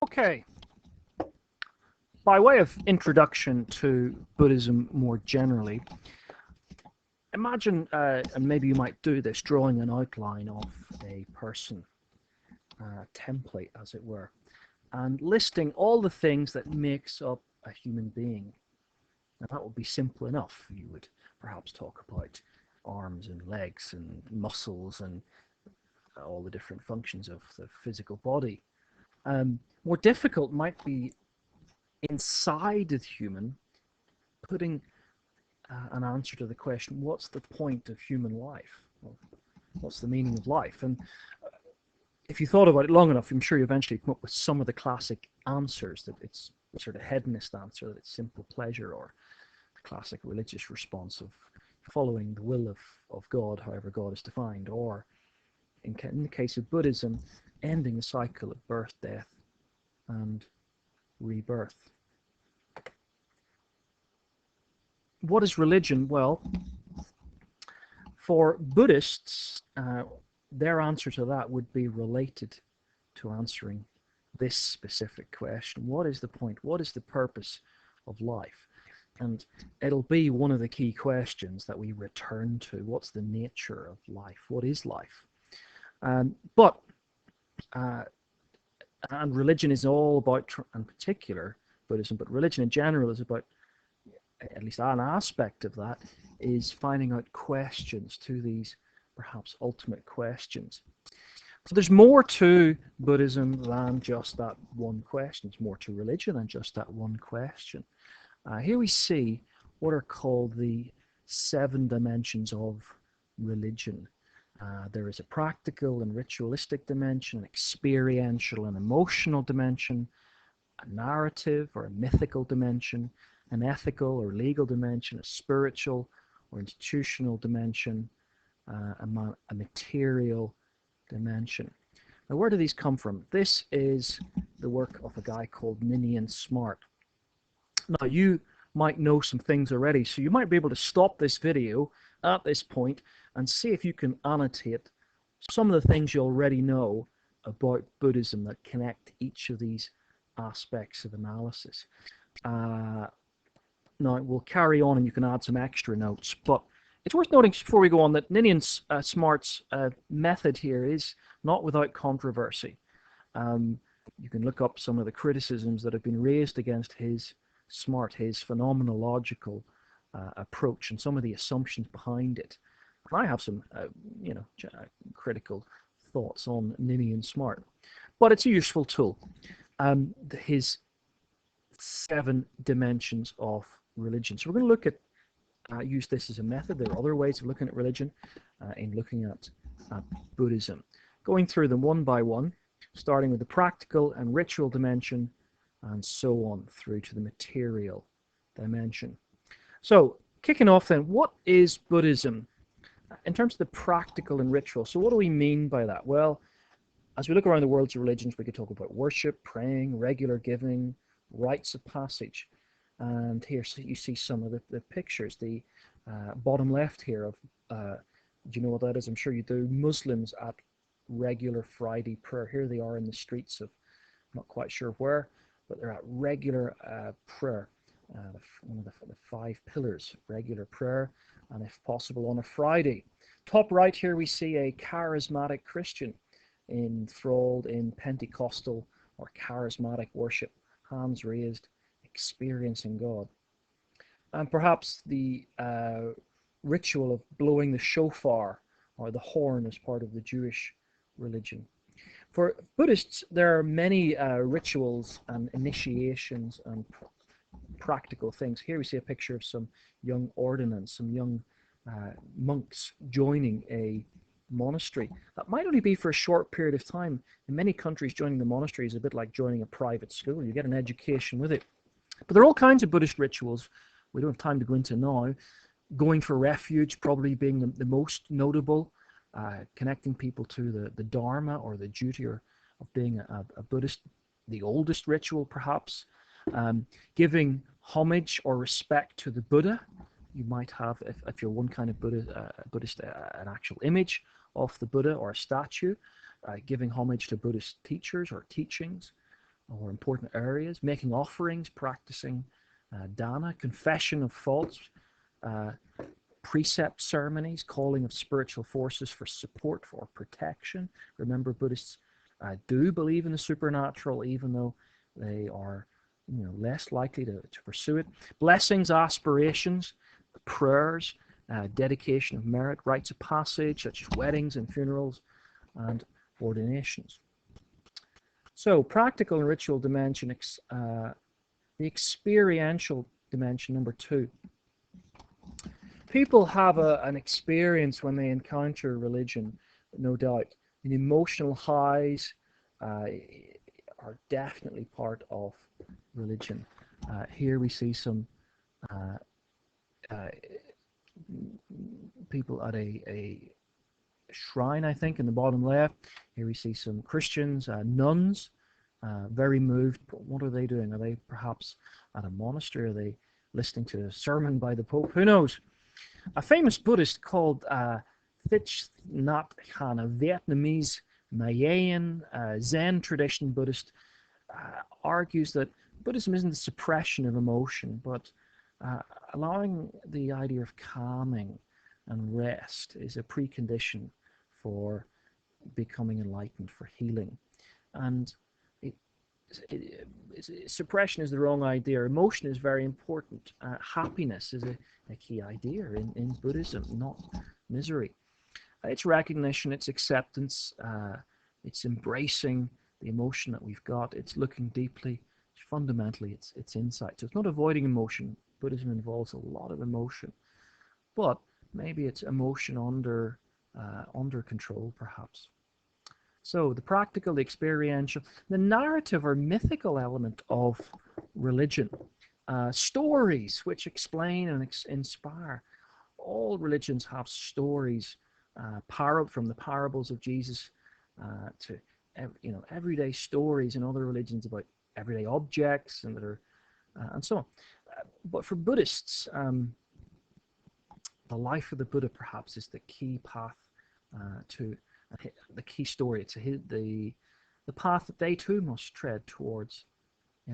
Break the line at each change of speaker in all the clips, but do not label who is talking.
Okay, by way of introduction to Buddhism more generally, imagine, and maybe you might do this, drawing an outline of a person, template as it were, and listing all the things that makes up a human being. Now that would be simple enough. You would perhaps talk about arms and legs and muscles and all the different functions of the physical body. More difficult might be inside the human, putting an answer to the question, what's the point of human life? Well, what's the meaning of life? And if you thought about it long enough, I'm sure you eventually come up with some of the classic answers, that it's sort of hedonist answer, that it's simple pleasure, or the classic religious response of following the will of God, however God is defined, or in the case of Buddhism, ending the cycle of birth, death, and rebirth. What is religion? Well, for Buddhists, their answer to that would be related to answering this specific question. What is the point? What is the purpose of life? And it'll be one of the key questions that we return to. What's the nature of life? What is life? And religion is all about, in particular, Buddhism, but religion in general is about, at least an aspect of that, is finding out questions to these perhaps ultimate questions. So there's more to Buddhism than just that one question. There's more to religion than just that one question. Here we see what are called the 7 dimensions of religion. There is a practical and ritualistic dimension, an experiential and emotional dimension, a narrative or a mythical dimension, an ethical or legal dimension, a spiritual or institutional dimension, a material dimension. Now, where do these come from? This is the work of a guy called Ninian Smart. Now, you might know some things already, so you might be able to stop this video at this point and see if you can annotate some of the things you already know about Buddhism that connect each of these aspects of analysis. Now, we'll carry on and you can add some extra notes, but it's worth noting before we go on that Ninian Smart's method here is not without controversy. You can look up some of the criticisms that have been raised against his phenomenological approach and some of the assumptions behind it. And I have some, critical thoughts on Ninian Smart, but it's a useful tool. His 7 dimensions of religion. So we're going to look at use this as a method. There are other ways of looking at religion in looking at Buddhism. Going through them one by one, starting with the practical and ritual dimension, and so on through to the material dimension. So, kicking off then, what is Buddhism in terms of the practical and ritual? So what do we mean by that? Well, as we look around the worlds of religions, we could talk about worship, praying, regular giving, rites of passage. And here you see some of the pictures. The bottom left here of, do you know what that is? I'm sure you do. Muslims at regular Friday prayer. Here they are in the streets of, not quite sure where, but they're at regular prayer. One of the 5 pillars, regular prayer, and if possible on a Friday. Top right here we see a charismatic Christian enthralled in Pentecostal or charismatic worship, hands raised, experiencing God. And perhaps the ritual of blowing the shofar or the horn as part of the Jewish religion. For Buddhists, there are many rituals and initiations and practical things. Here we see a picture of some young ordinants, some young monks joining a monastery. That might only be for a short period of time. In many countries, joining the monastery is a bit like joining a private school. You get an education with it. But there are all kinds of Buddhist rituals we don't have time to go into now. Going for refuge probably being the most notable, connecting people to the Dharma or the duty of being a Buddhist, the oldest ritual perhaps. Giving homage or respect to the Buddha. You might have, if you're one kind of Buddhist, an actual image of the Buddha or a statue, giving homage to Buddhist teachers or teachings. or important areas, making offerings, practicing dana, confession of faults, uh, precept ceremonies, calling of spiritual forces for support, for protection. Remember, Buddhists do believe in the supernatural, even though they are, less likely to pursue it. Blessings, aspirations, prayers, dedication of merit, rites of passage, such as weddings and funerals, and ordinations. So, practical and ritual dimension, the experiential dimension, number 2. People have an experience when they encounter religion, no doubt. And emotional highs are definitely part of religion. Here we see some uh, uh, people at a shrine, I think, in the bottom left. Here we see some Christians, nuns, very moved. What are they doing? Are they perhaps at a monastery? Are they listening to a sermon by the Pope? Who knows? A famous Buddhist called Thich Nhat Hanh, a Vietnamese Mayan Zen tradition Buddhist, argues that Buddhism isn't the suppression of emotion, but allowing the idea of calming and rest is a precondition for becoming enlightened, for healing. And it, suppression is the wrong idea. Emotion is very important. Happiness is a key idea in Buddhism, not misery. It's recognition, it's acceptance, it's embracing the emotion that we've got, it's looking deeply. Fundamentally, it's insight. So it's not avoiding emotion. Buddhism involves a lot of emotion, but maybe it's emotion under control, perhaps. So the practical, the experiential, the narrative or mythical element of religion, stories which explain and inspire. All religions have stories, from the parables of Jesus to everyday stories in other religions about everyday objects and so on. But for Buddhists, the life of the Buddha perhaps is the key path to the key story. It's the path that they too must tread towards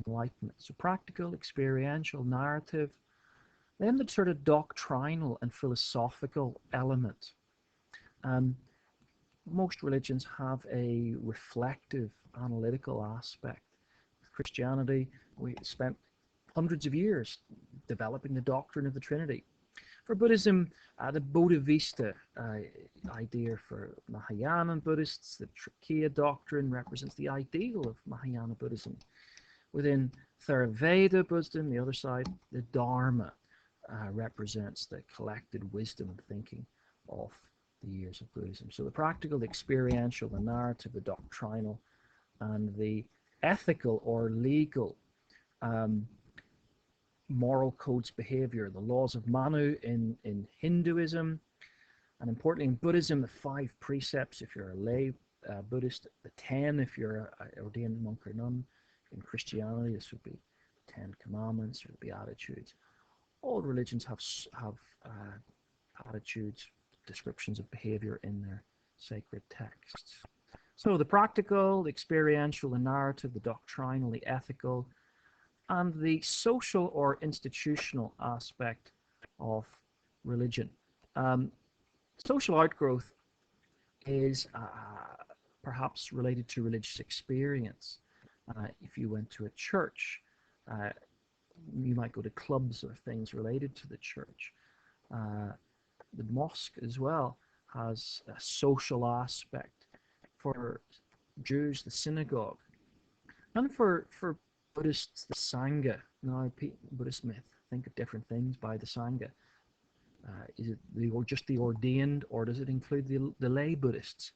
enlightenment. So practical, experiential, narrative. Then the sort of doctrinal and philosophical element. Most religions have a reflective, analytical aspect. With Christianity, we spent hundreds of years developing the doctrine of the Trinity. For Buddhism, the Bodhisattva idea for Mahayana Buddhists, the Trikaya doctrine represents the ideal of Mahayana Buddhism. Within Theravada Buddhism, the other side, the Dharma represents the collected wisdom and thinking of the years of Buddhism. So the practical, the experiential, the narrative, the doctrinal, and the ethical or legal moral codes behavior, the laws of Manu in Hinduism, and importantly in Buddhism, the 5 precepts if you're a lay Buddhist, the 10 if you're an ordained monk or nun. In Christianity, this would be 10 commandments or the Beatitudes. All religions have attitudes, descriptions of behavior in their sacred texts. So the practical, the experiential, the narrative, the doctrinal, the ethical, and the social or institutional aspect of religion. Social outgrowth is perhaps related to religious experience. If you went to a church, you might go to clubs or things related to the church. The mosque as well has a social aspect. For Jews, the synagogue. And for Buddhists, the Sangha. Now, Buddhists may think of different things by the Sangha. Is it just the ordained, or does it include the lay Buddhists?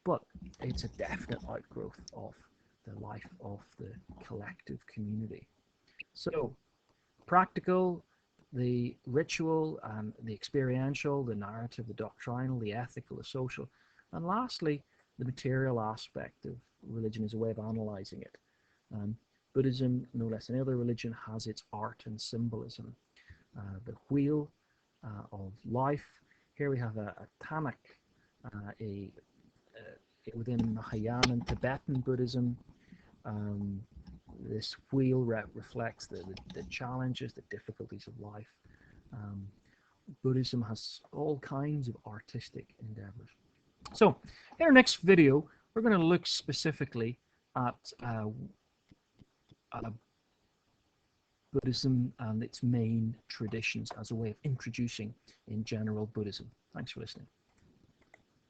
But it's a definite outgrowth of the life of the collective community. So, practical, the ritual, and the experiential, the narrative, the doctrinal, the ethical, the social, and lastly, the material aspect of religion is a way of analyzing it. Buddhism, no less than any other religion, has its art and symbolism. The wheel of life. Here we have a Tanakh, within Mahayana and Tibetan Buddhism. This wheel reflects the challenges, the difficulties of life. Um, Buddhism has all kinds of artistic endeavors. So in our next video, we're going to look specifically at Buddhism and its main traditions as a way of introducing in general Buddhism. Thanks for listening.